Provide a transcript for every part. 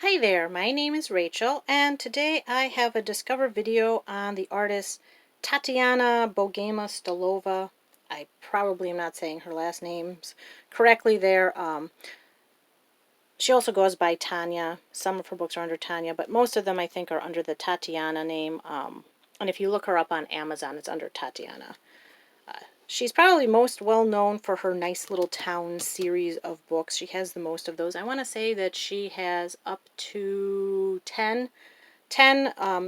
Hi there, my name is Rachel, and today I have a Discover video on the artist Tatiana Bogema Stolova. I probably am not saying her last names correctly there. She also goes by Tanya. Some of her books are under Tanya, but most of them I think are under the Tatiana name. And if you look her up on Amazon, it's under Tatiana. She's probably most well known for her Nice Little Town series of books. She has the most of those. I want to say that she has up to 10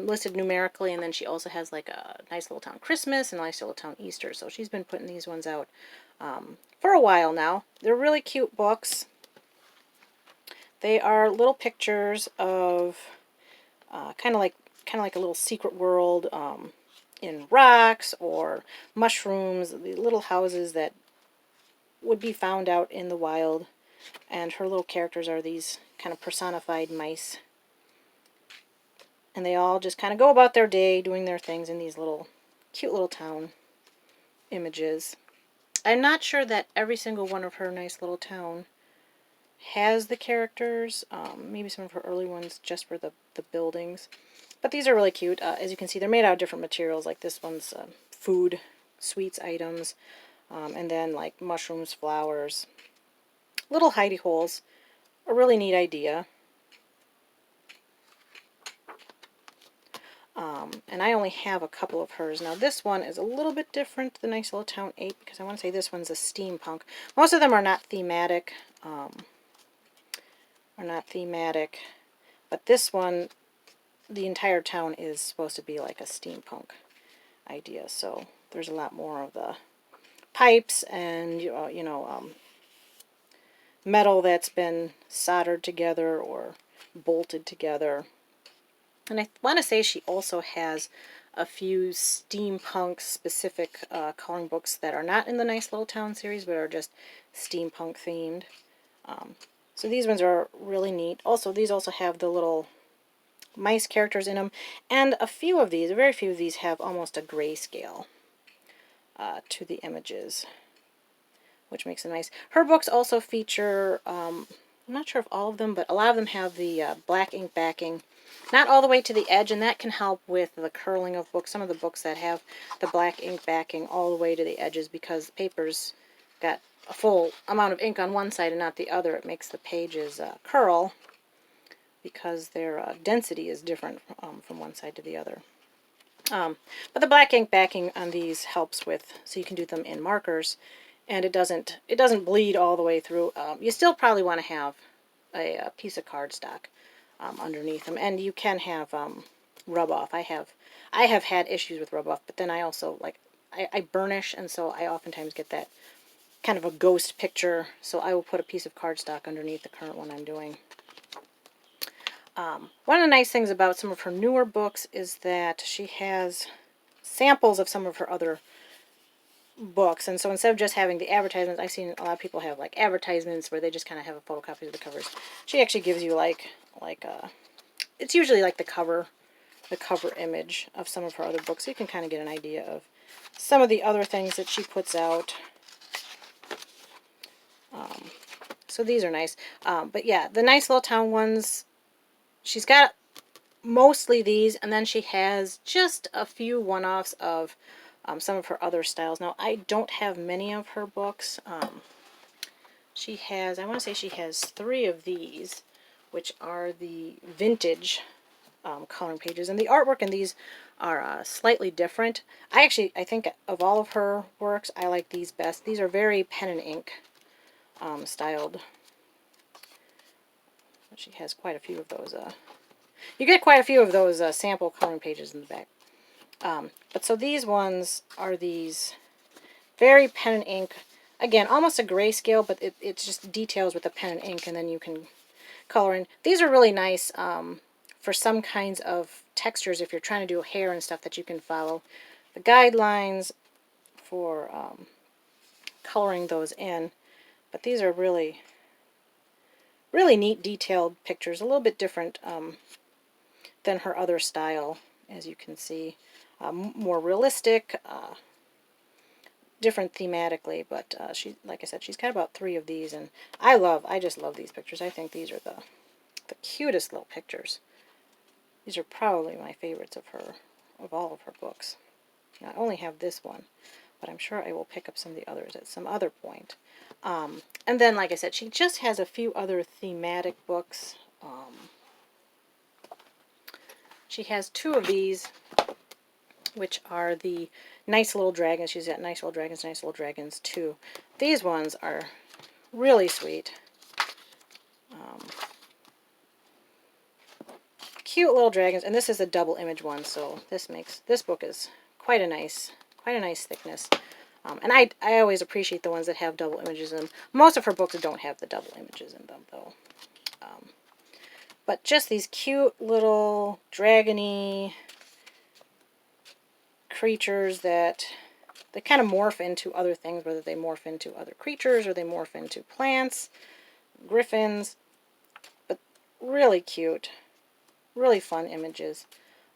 listed numerically, and then she also has like a Nice Little Town Christmas and Nice Little Town Easter. So she's been putting these ones out for a while now. They're really cute books. They are little pictures of kind of like a little secret world. In rocks or mushrooms, the little houses that would be found out in the wild. And her little characters are these kind of personified mice. And they all just kind of go about their day doing their things in these little cute little town images. I'm not sure that every single one of her Nice Little Town has the characters. Maybe some of her early ones just for the buildings. But these are really cute. As you can see, they're made out of different materials. Like this one's food, sweets items, and then like mushrooms, flowers, little hidey holes. A really neat idea. And I only have a couple of hers. Now this one is a little bit different than Nice Little Town 8 because I want to say this one's a steampunk. Most of them are not thematic. But this one, the entire town is supposed to be like a steampunk idea, so there's a lot more of the pipes and metal that's been soldered together or bolted together. And I want to say she also has a few steampunk specific coloring books that are not in the Nice Little Town series but are just steampunk themed. So these ones are really neat. Also, these also have the little mice characters in them, and a few of these, very few of these, have almost a grayscale to the images, which makes them nice. Her books also feature, I'm not sure if all of them, but a lot of them have the black ink backing, not all the way to the edge, and that can help with the curling of books. Some of the books that have the black ink backing all the way to the edges, because the paper's got a full amount of ink on one side and not the other, it makes the pages curl, because their density is different from one side to the other. But the black ink backing on these helps with, so you can do them in markers, and it doesn't bleed all the way through. You still probably want to have a piece of cardstock underneath them, and you can have rub off. I have had issues with rub off, but then I also I burnish, and so I oftentimes get that kind of a ghost picture. So I will put a piece of cardstock underneath the current one I'm doing. One of the nice things about some of her newer books is that she has samples of some of her other books. And so instead of just having the advertisements, I've seen a lot of people have like advertisements where they just kind of have a photocopy of the covers. She actually gives you it's usually like the cover image of some of her other books. So you can kind of get an idea of some of the other things that she puts out. So these are nice. But yeah, the Nice Little Town ones, she's got mostly these, and then she has just a few one-offs of some of her other styles. Now, I don't have many of her books. She has, I want to say she has 3 of these, which are the vintage coloring pages. And the artwork in these are slightly different. I think of all of her works, I like these best. These are very pen and ink styled. She has quite a few of those. You get quite a few of those sample coloring pages in the back. But so these ones are these very pen and ink. Again, almost a grayscale, but it's just details with the pen and ink, and then you can color in. These are really nice for some kinds of textures if you're trying to do hair and stuff that you can follow the guidelines for coloring those in. But these are really, really neat detailed pictures, a little bit different than her other style, as you can see. More realistic, different thematically, but she, like I said, she's got about 3 of these, and I just love these pictures. I think these are the cutest little pictures. These are probably my favorites of her, of all of her books. I only have this one, but I'm sure I will pick up some of the others at some other point. And then, like I said, she just has a few other thematic books. She has 2 of these, which are the Nice Little Dragons. She's got Nice Little Dragons 2. These ones are really sweet. Cute little dragons, and this is a double image one, so this book is quite a nice thickness. And I always appreciate the ones that have double images in them. Most of her books don't have the double images in them, though. But just these cute little dragony creatures that they kind of morph into other things, whether they morph into other creatures or they morph into plants, griffins, but really cute, really fun images.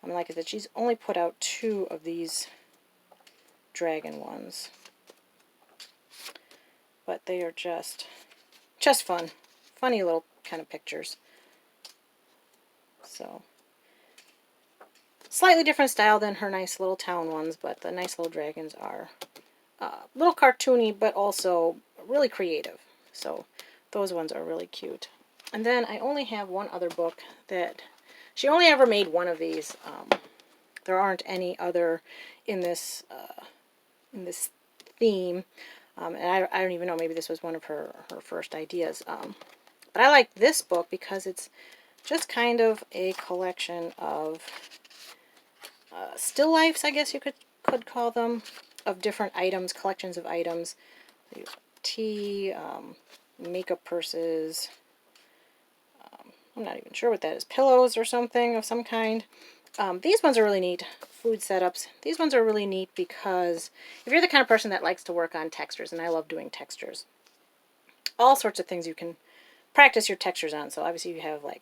Like I said, she's only put out 2 of these dragon ones, but they are just fun, funny little kind of pictures. So, slightly different style than her Nice Little Town ones, but the Nice Little Dragons are a little cartoony, but also really creative. So, those ones are really cute. And then I only have one other book that she only ever made one of these. There aren't any other in this theme. And I don't even know, maybe this was one of her first ideas. But I like this book because it's just kind of a collection of still lifes, I guess you could call them, of different items, collections of items. Tea, makeup purses, I'm not even sure what that is, pillows or something of some kind. These ones are really neat. Food setups. These ones are really neat because if you're the kind of person that likes to work on textures, and I love doing textures, all sorts of things you can practice your textures on. So obviously you have like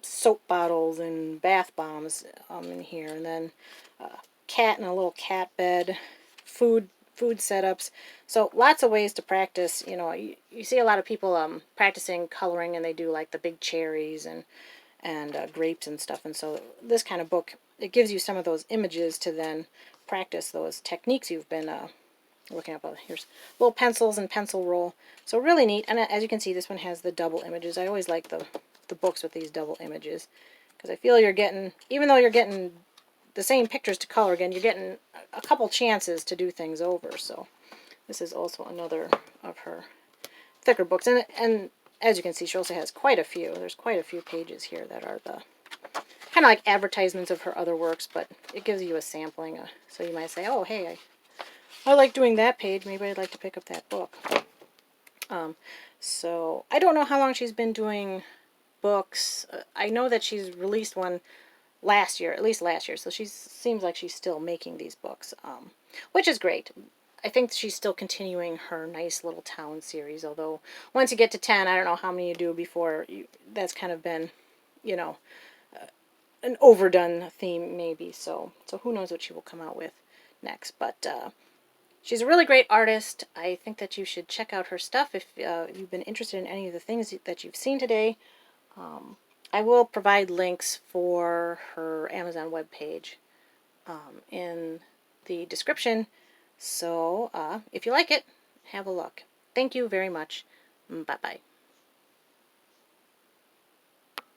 soap bottles and bath bombs in here, and then cat and a little cat bed, food setups. So lots of ways to practice. You know, you see a lot of people practicing coloring, and they do like the big cherries and grapes and stuff. And so this kind of book, it gives you some of those images to then practice those techniques you've been looking up. Here's little pencils and pencil roll. So really neat. And as you can see, this one has the double images. I always like the books with these double images because I feel you're getting, even though you're getting the same pictures to color again, you're getting a couple chances to do things over. So this is also another of her thicker books. And as you can see, she also has quite a few. There's quite a few pages here that are the kind of like advertisements of her other works, but it gives you a sampling. So you might say, oh, hey, I like doing that page. Maybe I'd like to pick up that book. So I don't know how long she's been doing books. I know that she's released one last year, at least last year. So she seems like she's still making these books, which is great. I think she's still continuing her Nice Little Town series, although once you get to 10, I don't know how many you do before that's kind of been, you know, an overdone theme maybe. So who knows what she will come out with next. But she's a really great artist. I think that you should check out her stuff if you've been interested in any of the things that you've seen today. I will provide links for her Amazon webpage in the description. So if you like it, have a look. Thank you very much. Bye-bye.